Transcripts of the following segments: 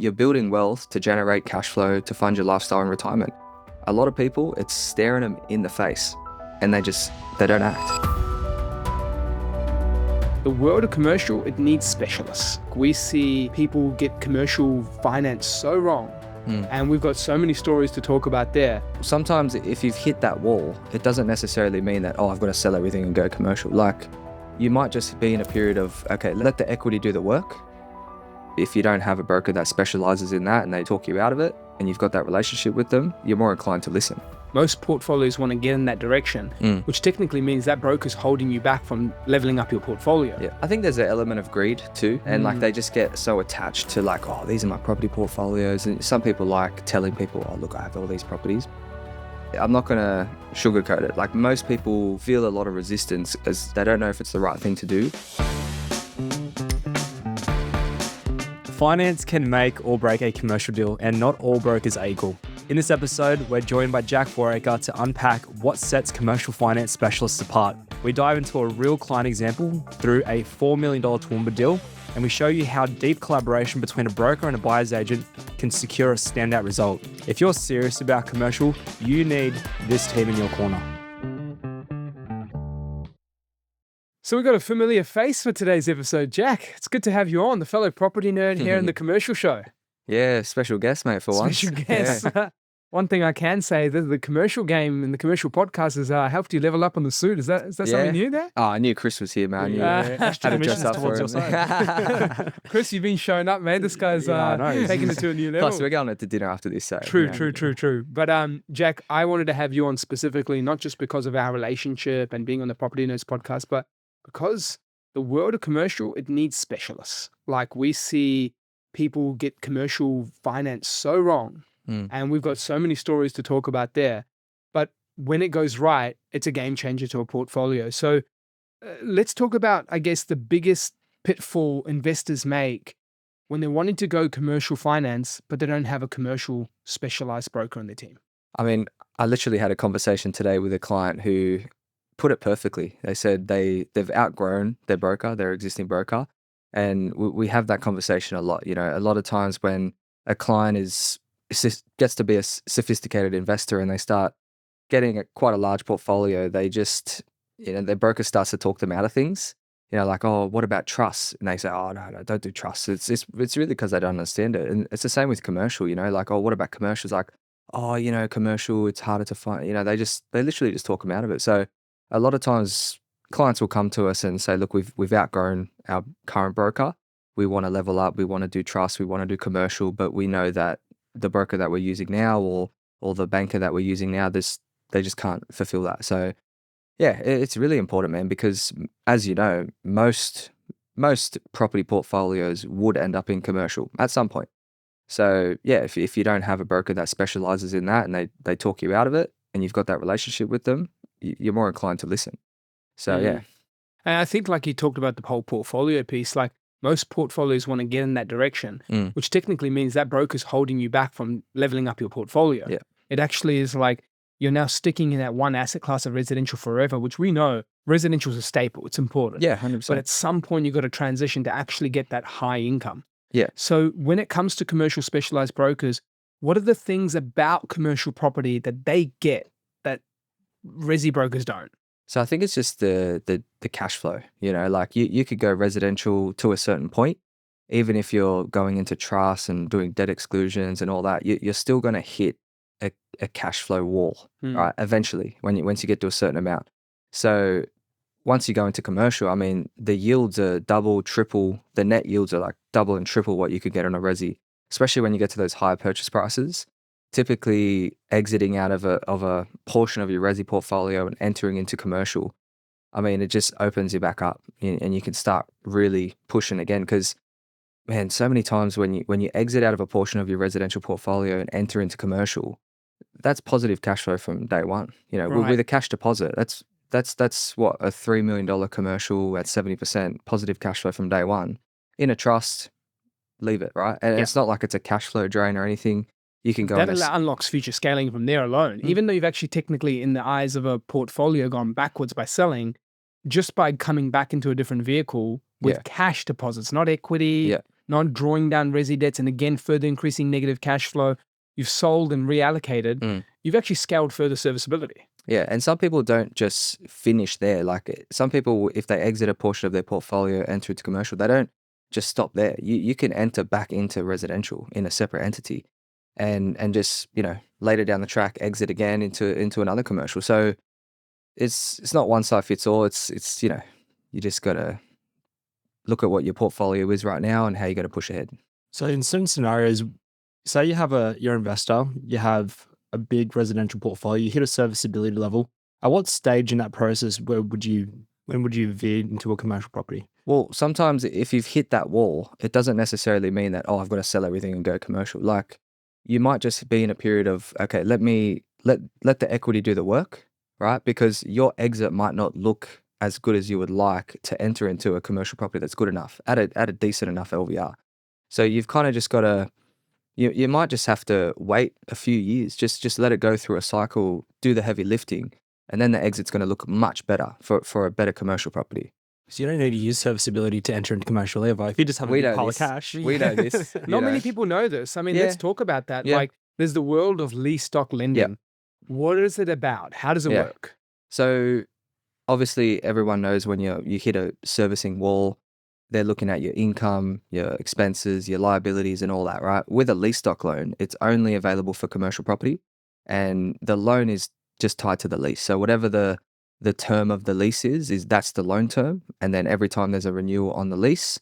You're building wealth to generate cash flow to fund your lifestyle and retirement. A lot of people, it's staring them in the face and they don't act. The world of commercial, it needs specialists. We see people get commercial finance so wrong, and we've got so many stories to talk about there. Sometimes if you've hit that wall, it doesn't necessarily mean that, I've got to sell everything and go commercial. Like, you might just be in a period of, okay, let the equity do the work. If you don't have a broker that specializes in that and they talk you out of it and you've got that relationship with them, you're more inclined to listen. Most portfolios want to get in that direction, which technically means that broker's holding you back from leveling up your portfolio. Yeah, I think there's an element of greed too. And like they just get so attached to like, these are my property portfolios. And some people like telling people, look, I have all these properties. I'm not going to sugarcoat it. Like, most people feel a lot of resistance as they don't know if it's the right thing to do. Finance can make or break a commercial deal, and not all brokers are equal. In this episode, we're joined by Jack Fouracre to unpack what sets commercial finance specialists apart. We dive into a real client example through a $4 million Toowoomba deal, and we show you how deep collaboration between a broker and a buyer's agent can secure a standout result. If you're serious about commercial, you need this team in your corner. So we've got a familiar face for today's episode, Jack. It's good to have you on, the fellow property nerd here in the commercial show. Yeah, special guest, mate, for once. Special guest. Yeah. One thing I can say, the commercial game and the commercial podcast has helped you level up on the suit. Is that something new there? I knew Chris was here, man. Yeah. Had to dress up for him. Chris, you've been showing up, man. This guy's taking it to a new level. Plus, we're going out to dinner after this. So, True. But Jack, I wanted to have you on specifically, not just because of our relationship and being on the Property Nerds podcast, but because the world of commercial, it needs specialists. Like, we see people get commercial finance so wrong, and we've got so many stories to talk about there. But when it goes right, it's a game changer to a portfolio. So let's talk about, I guess, the biggest pitfall investors make when they're wanting to go commercial finance, but they don't have a commercial specialized broker on their team. I mean, I literally had a conversation today with a client who put it perfectly. They said they've outgrown their broker, their existing broker. And we have that conversation a lot. You know, a lot of times when a client gets to be a sophisticated investor and they start getting quite a large portfolio, they just, their broker starts to talk them out of things. Like, what about trusts? And they say, no, don't do trusts. It's really because they don't understand it. And it's the same with commercial, like, what about commercials? Like, commercial, it's harder to find. They literally just talk them out of it. So a lot of times clients will come to us and say, look, we've outgrown our current broker. We want to level up. We want to do trust. We want to do commercial, but we know that the broker that we're using now or the banker that we're using now, they just can't fulfill that. So yeah, it's really important, man, because as you know, most property portfolios would end up in commercial at some point. So yeah, if you don't have a broker that specializes in that and they talk you out of it and you've got that relationship with them, you're more inclined to listen. So yeah. And I think, like you talked about the whole portfolio piece, like most portfolios want to get in that direction, which technically means that broker's holding you back from leveling up your portfolio. Yeah. It actually is like you're now sticking in that one asset class of residential forever, which we know residential is a staple. It's important. Yeah, 100%. But at some point, you've got to transition to actually get that high income. Yeah. So when it comes to commercial specialized brokers, what are the things about commercial property that they get that resi brokers don't? So I think it's just the cash flow, like you could go residential to a certain point, even if you're going into trust and doing debt exclusions and all that, you're still going to hit a cash flow wall, right? Eventually, once you get to a certain amount. So once you go into commercial, I mean, the yields are double, triple, the net yields are like double and triple what you could get on a resi, especially when you get to those higher purchase prices. Typically exiting out of a portion of your resi portfolio and entering into commercial, I mean, it just opens you back up and you can start really pushing again. Because, man, so many times when you exit out of a portion of your residential portfolio and enter into commercial, that's positive cash flow from day one. With a cash deposit, that's what, a $3 million commercial at 70% positive cash flow from day one. In a trust, leave it, right? And it's not like it's a cash flow drain or anything. You can go that unlocks future scaling from there alone. Even though you've actually technically, in the eyes of a portfolio, gone backwards by selling, just by coming back into a different vehicle with cash deposits, not equity, not drawing down resi debts, and again, further increasing negative cash flow. You've sold and reallocated. You've actually scaled further serviceability. Yeah, and some people don't just finish there. Like some people, if they exit a portion of their portfolio, enter into commercial, they don't just stop there. You can enter back into residential in a separate entity, and just later down the track exit again into another commercial. So it's not one size fits all. It's you just gotta look at what your portfolio is right now and how you got to push ahead. So in certain scenarios, say you're an investor, you have a big residential portfolio, you hit a serviceability level. At what stage in that process when would you veer into a commercial property? Well, sometimes if you've hit that wall, it doesn't necessarily mean that, I've got to sell everything and go commercial. Like you might just be in a period of, okay, let the equity do the work, right? Because your exit might not look as good as you would like to enter into a commercial property that's good enough at a decent enough LVR. So you've kind of just got to, you might just have to wait a few years, just let it go through a cycle, do the heavy lifting, and then the exit's going to look much better for a better commercial property. So you don't need to use serviceability to enter into commercial ever. If you just have a big pile of cash. We know this. Not many people know this. I mean, let's talk about that. Yeah. Like there's the world of lease stock lending. What is it about? How does it work? So obviously everyone knows when you hit a servicing wall, they're looking at your income, your expenses, your liabilities and all that, right? With a lease stock loan, it's only available for commercial property, and the loan is just tied to the lease. So whatever the term of the lease is that's the loan term, and then every time there's a renewal on the lease,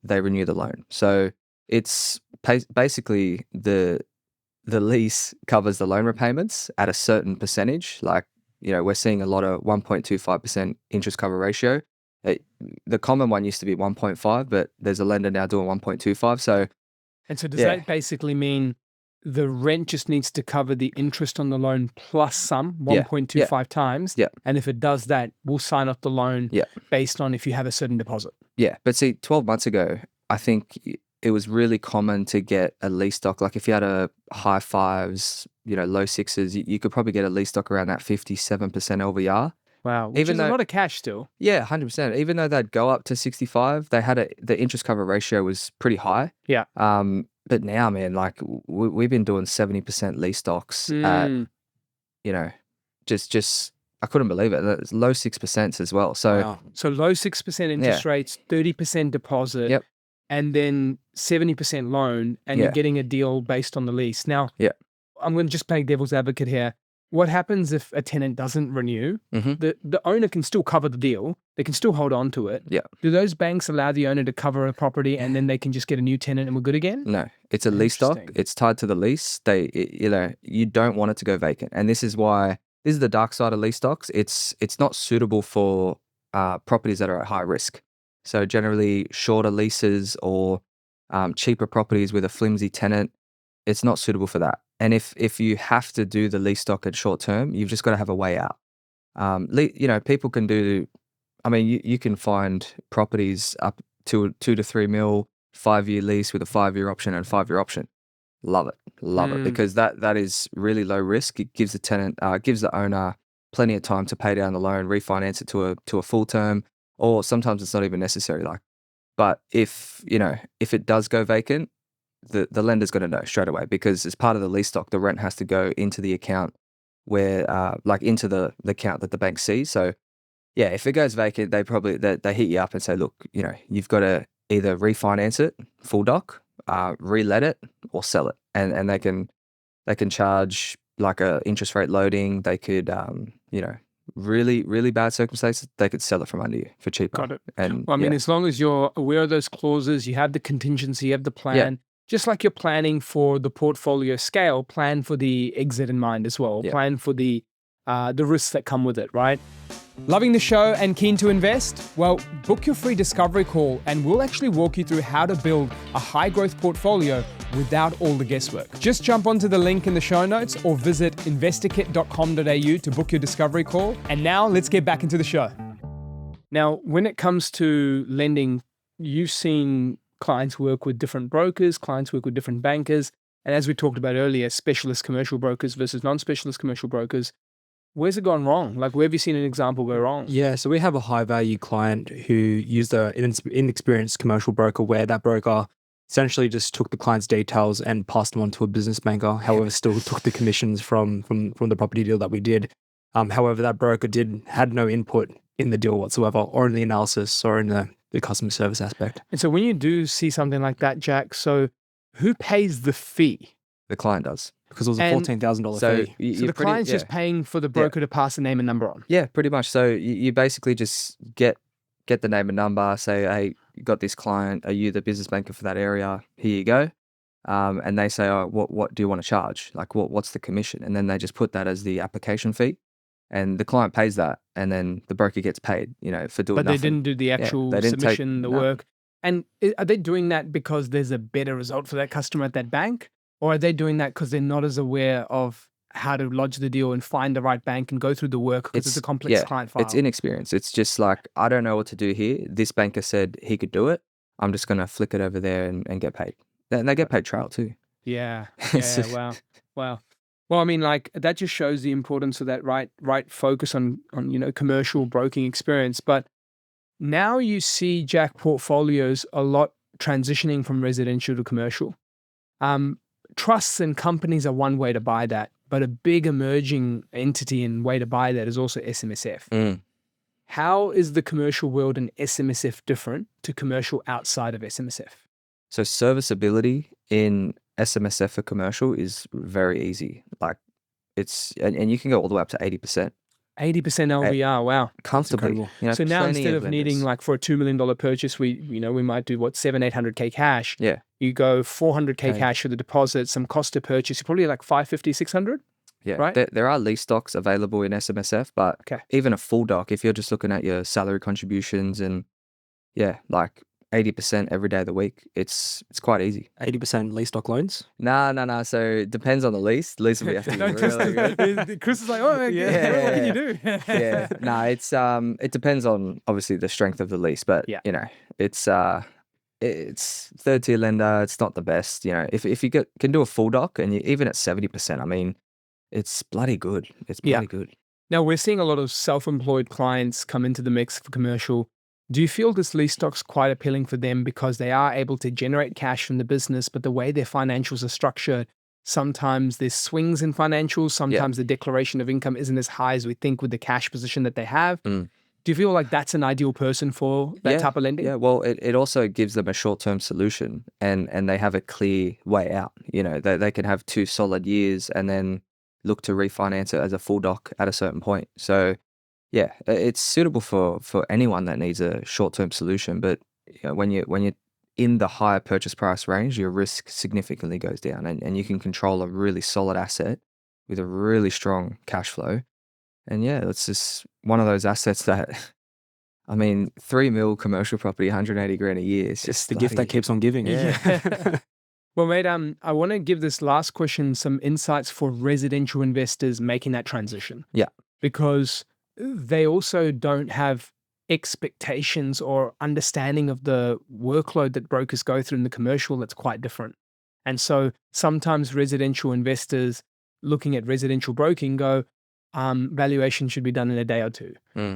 they renew the loan. So it's basically the lease covers the loan repayments at a certain percentage. Like, we're seeing a lot of 1.25% interest cover ratio. The common one used to be 1.5, but there's a lender now doing 1.25. So, and so does that basically mean the rent just needs to cover the interest on the loan plus some 1.25 times? Yeah. And if it does that, we'll sign off the loan based on if you have a certain deposit. Yeah. But see, 12 months ago, I think it was really common to get a lease stock. Like if you had a high fives, low sixes, you could probably get a lease stock around that 57% LVR. Wow, which is a lot of cash still. Yeah, 100%. Even though they'd go up to 65, the interest cover ratio was pretty high. Yeah. But now, man, like we've been doing 70% lease stocks at, just I couldn't believe it. It's low 6% as well. So, so low 6% interest rates, 30% deposit, and then 70% loan, and you're getting a deal based on the lease. Now, I'm going to just play devil's advocate here. What happens if a tenant doesn't renew? The owner can still cover the deal. They can still hold on to it. Yeah. Do those banks allow the owner to cover a property and then they can just get a new tenant and we're good again? No, it's a lease stock. It's tied to the lease. You don't want it to go vacant. And this is the dark side of lease stocks. It's not suitable for properties that are at high risk. So generally shorter leases or cheaper properties with a flimsy tenant, it's not suitable for that. And if you have to do the lease stock at short term, you've just got to have a way out. People can do, you can find properties up to 2 to 3 mil, 5-year lease with a 5-year option and a 5-year option. Love it because that is really low risk. It gives the tenant, gives the owner plenty of time to pay down the loan, refinance it to a full term, or sometimes it's not even necessary. But if it does go vacant, the lender's going to know straight away because as part of the lease stock, the rent has to go into the account where, into the account that the bank sees. So, if it goes vacant, they hit you up and say, look, you've got to either refinance it full doc, relet it, or sell it, and they can charge like a interest rate loading. They could, really, really bad circumstances, they could sell it from under you for cheaper. Got it. And as long as you're aware of those clauses, you have the contingency, you have the plan. Just like you're planning for the portfolio scale, plan for the exit in mind as well. Plan for the risks that come with it, right? Loving the show and keen to invest? Well, book your free discovery call and we'll actually walk you through how to build a high growth portfolio without all the guesswork. Just jump onto the link in the show notes or visit investorkit.com.au to book your discovery call. And now let's get back into the show. Now, when it comes to lending, you've seen clients work with different brokers, clients work with different bankers. And as we talked about earlier, specialist commercial brokers versus non-specialist commercial brokers. Where's it gone wrong? Like, where have you seen an example go wrong? Yeah, so we have a high value client who used an inexperienced commercial broker where that broker essentially just took the client's details and passed them on to a business banker. However, still took the commissions from the property deal that we did. However, that broker had no input in the deal whatsoever, or in the analysis, or in the customer service aspect. And so when you do see something like that, Jack, so who pays the fee? The client does. Because it was a And $14,000 So fee. So the client's just paying for the broker to pass the name and number on. Yeah, pretty much. So you basically just get the name and number, say, hey, you got this client, are you the business banker for that area? Here you go. And they say, oh, what do you want to charge? Like, what's the commission? And then they just put that as the application fee, and the client pays that, and then the broker gets paid, for doing But nothing. they didn't do the actual they didn't submission, the no. work. And are they doing that because there's a better result for that customer at that bank? Or are they doing that because they're not as aware of how to lodge the deal and find the right bank and go through the work because it's a complex client file? It's inexperience. It's just like, I don't know what to do here. This banker said he could do it. I'm just going to flick it over there and get paid. And they get paid trail too. Yeah. Wow. Wow. Well, I mean, like, that just shows the importance of that right focus on commercial broking experience. But now you see, Jack, portfolios a lot transitioning from residential to commercial. Trusts and companies are one way to buy that, but a big emerging entity and way to buy that is also SMSF. How is the commercial world in SMSF different to commercial outside of SMSF? So serviceability in SMSF for commercial is very easy. Like, and you can go all the way up to 80%. 80% LVR, wow. Comfortably. So now instead of needing, like, for a $2 million purchase, we might do $700-800K cash. Yeah. You go $400K Okay. cash for the deposit, some cost to purchase, you're probably like $550-600. Yeah, right? There are lease stocks available in SMSF, but Okay. even a full doc, if you're just looking at your salary contributions and like 80% every day of the week, it's quite easy. 80% lease stock loans. No. So it depends on the lease. Lease will have to be really good. Chris is like, oh, what can you do? Yeah, no, it depends on obviously the strength of the lease, but it's third tier lender. It's not the best. If you can do a full doc and even at 70%, I mean, it's bloody good. It's bloody good. Now, we're seeing a lot of self-employed clients come into the mix for commercial. Do you feel this lease stock's quite appealing for them because they are able to generate cash from the business, but the way their financials are structured, sometimes there's swings in financials, sometimes the declaration of income isn't as high as we think with the cash position that they have. Do you feel like that's an ideal person for that type of lending? Yeah, well, it also gives them a short-term solution, and they have a clear way out. They can have 2 solid years and then look to refinance it as a full doc at a certain point. So yeah, it's suitable for anyone that needs a short-term solution. But when you're in the higher purchase price range, your risk significantly goes down, and you can control a really solid asset with a really strong cash flow. And yeah, it's just one of those assets that, I mean, 3 mil commercial property, 180 grand a year. It's just the gift that keeps on giving. Yeah. Well, mate, I want to give this last question some insights for residential investors making that transition. Yeah. Because they also don't have expectations or understanding of the workload that brokers go through in the commercial that's quite different. And so sometimes residential investors looking at residential broking go, valuation should be done in a day or two.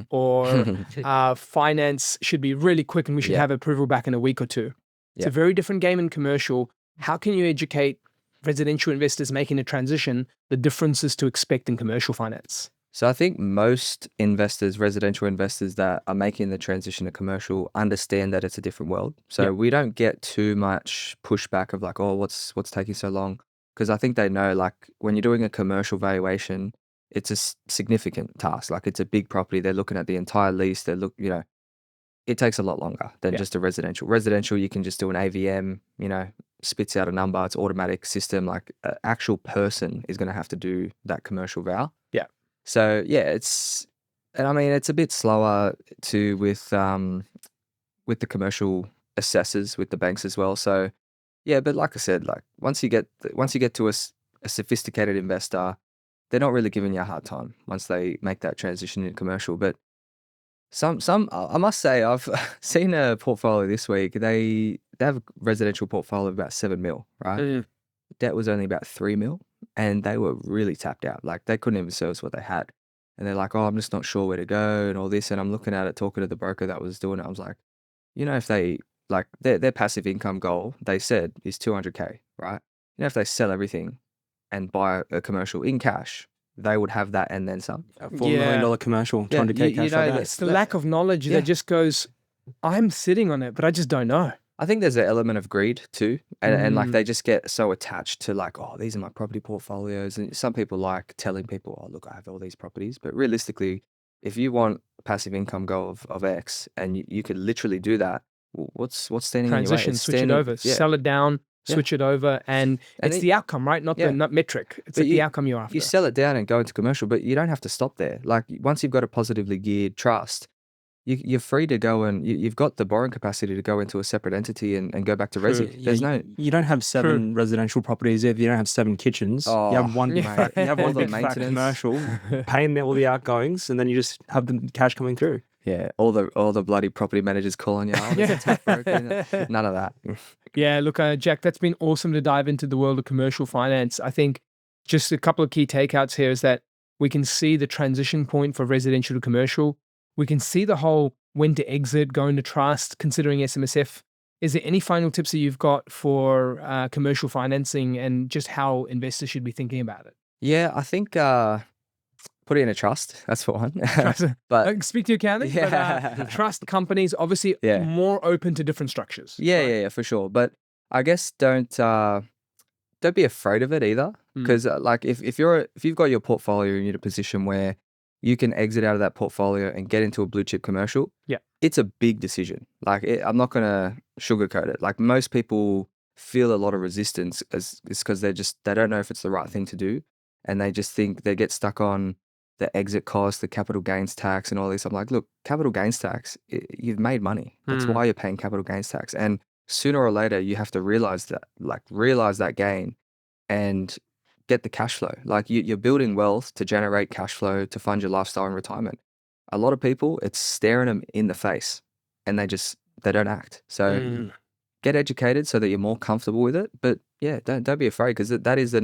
Or finance should be really quick and we should have approval back in a week or two. It's a very different game in commercial. How can you educate residential investors making a transition the differences to expect in commercial finance? So I think most investors, residential investors that are making the transition to commercial, understand that it's a different world. So we don't get too much pushback of like, oh, what's taking so long? Because I think they know, like, when you're doing a commercial valuation, it's a significant task. Like, it's a big property. They're looking at the entire lease. It takes a lot longer than just a residential. Residential, you can just do an AVM, spits out a number. It's automatic system. Like, an actual person is going to have to do that commercial val. Yeah. So yeah, it's a bit slower too with the commercial assessors with the banks as well. So yeah, but like I said, like once you get to a sophisticated investor, they're not really giving you a hard time once they make that transition in commercial. But some I must say, I've seen a portfolio this week. They have a residential portfolio of about 7 mil, right? Debt was only about 3 mil, and they were really tapped out. Like, they couldn't even service what they had. And they're like, oh, I'm just not sure where to go and all this. And I'm looking at it, talking to the broker that was doing it. I was like, if they like their passive income goal, they said, is 200K, right? If they sell everything and buy a commercial in cash, they would have that and then some. A $4 million commercial, 200K you cash know, right now. It's the lack of knowledge that just goes, I'm sitting on it, but I just don't know. I think there's an element of greed too. And like they just get so attached to like, oh, these are my property portfolios. And some people like telling people, oh, look, I have all these properties. But realistically, if you want a passive income goal of X and you could literally do that, what's standing in your way? Transition, It's switch it standing- over, yeah. sell it down, Yeah. switch it over. And it's the outcome, right? Not the metric. It's But the outcome you're after. You sell it down and go into commercial, but you don't have to stop there. Like once you've got a positively geared trust, you're free to go and you've got the borrowing capacity to go into a separate entity and go back to resi. There's no. You don't have 7 residential properties if you don't have 7 kitchens. Oh, you have one. mate. You have All one the big fat maintenance. commercial, paying all the outgoings, and then you just have the cash coming through. Yeah, all the bloody property managers calling you. Oh, there's a tap broken. None of that. Yeah, look, Jack, that's been awesome to dive into the world of commercial finance. I think just a couple of key takeouts here is that we can see the transition point for residential to commercial. We can see the whole when to exit, going to trust, considering SMSF. Is there any final tips that you've got for commercial financing and just how investors should be thinking about it? Yeah, I think put it in a trust. That's for one. But Speak to your accountant, but trust companies, obviously more open to different structures. Yeah, for sure. But I guess don't be afraid of it either, because like if you've got your portfolio and you're in a position where you can exit out of that portfolio and get into a blue chip commercial, it's a big decision. Like I'm not gonna sugarcoat it. Like most people feel a lot of resistance is because they don't know if it's the right thing to do, and they just think they get stuck on the exit cost, the capital gains tax, and all this. I'm like, look, capital gains tax, you've made money. That's why you're paying capital gains tax, and sooner or later you have to realize that gain and get the cash flow. Like you're building wealth to generate cash flow to fund your lifestyle and retirement. A lot of people, it's staring them in the face and they don't act. So get educated so that you're more comfortable with it. But yeah, don't be afraid, because that is the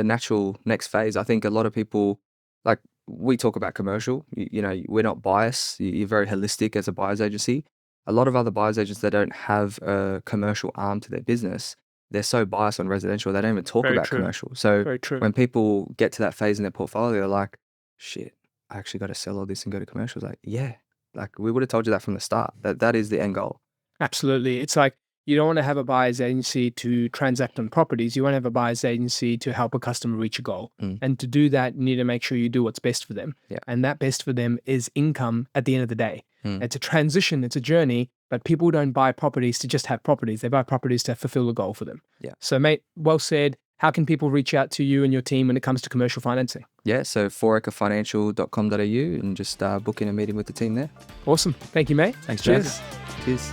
natural next phase. I think a lot of people, like we talk about commercial, you know, we're not biased. You're very holistic as a buyer's agency. A lot of other buyer's agents that don't have a commercial arm to their business, they're so biased on residential, they don't even talk about commercial. So when people get to that phase in their portfolio, they're like, shit, I actually got to sell all this and go to commercial. It's like, yeah, like we would have told you that from the start. That is the end goal. Absolutely. It's like you don't want to have a buyer's agency to transact on properties. You want to have a buyer's agency to help a customer reach a goal. And to do that, you need to make sure you do what's best for them. Yeah. And that best for them is income at the end of the day. It's a transition, it's a journey, but people don't buy properties to just have properties. They buy properties to fulfill a goal for them. Yeah. So mate, well said. How can people reach out to you and your team when it comes to commercial financing? Yeah, so fouracrefinancial.com.au and just book in a meeting with the team there. Awesome. Thank you, mate. Thanks, Cheers. Jeff. Cheers.